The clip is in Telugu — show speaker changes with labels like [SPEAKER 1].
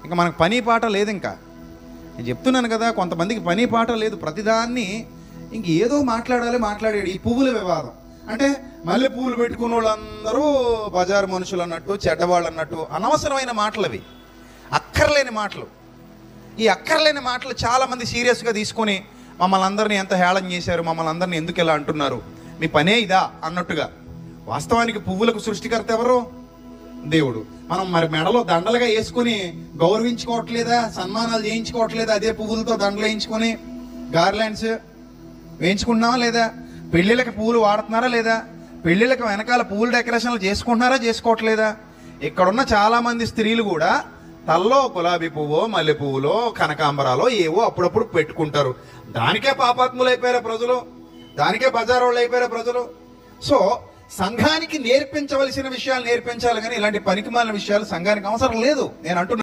[SPEAKER 1] ఇంకా మనకు పని పాట లేదు. ఇంకా నేను చెప్తున్నాను కదా, కొంతమందికి పని పాట లేదు, ప్రతిదాన్ని ఇంక ఏదో మాట్లాడాడు. ఈ పువ్వుల వివాదం అంటే మల్లె పువ్వులు పెట్టుకున్న వాళ్ళందరూ బజారు మనుషులు అన్నట్టు, చెడ్డవాళ్ళు అన్నట్టు అనవసరమైన మాటలు అవి, అక్కర్లేని మాటలు. ఈ అక్కర్లేని మాటలు చాలామంది సీరియస్గా తీసుకొని మమ్మల్ని అందరినీ ఎంత హేళన చేశారు, మమ్మల్ని అందరినీ ఎందుకు ఇలా అంటున్నారు, మీ పనే ఇదా అన్నట్టుగా. వాస్తవానికి పువ్వులకు సృష్టికర్త ఎవరు? దేవుడు. మనం మరి మెడలో దండలుగా వేసుకుని గౌరవించుకోవట్లేదా, సన్మానాలు చేయించుకోవట్లేదా? అదే పువ్వులతో దండలు వేయించుకొని గార్లాండ్స్ వేయించుకుంటున్నావా లేదా? పెళ్ళిళ్ళకి పువ్వులు వాడుతున్నారా లేదా? పెళ్ళిళ్ళకి వెనకాల పువ్వుల డెకరేషన్లు చేసుకుంటున్నారా, చేసుకోవట్లేదా? ఇక్కడున్న చాలామంది స్త్రీలు కూడా తల్లో గులాబీ పువ్వో, మల్లె పువ్వులో, కనకాంబరాలో ఏవో అప్పుడప్పుడు పెట్టుకుంటారు. దానికే పాపాత్ములు అయిపోయారా ప్రజలు, దానికే బజారు వాళ్ళు అయిపోయారా ప్రజలు. సో సంఘానికి నేర్పించవలసిన విషయాలు నేర్పించాలి, కానీ ఇలాంటి పనికిమాలిన విషయాలు సంఘానికి అవసరం లేదు నేను అంటున్నాను.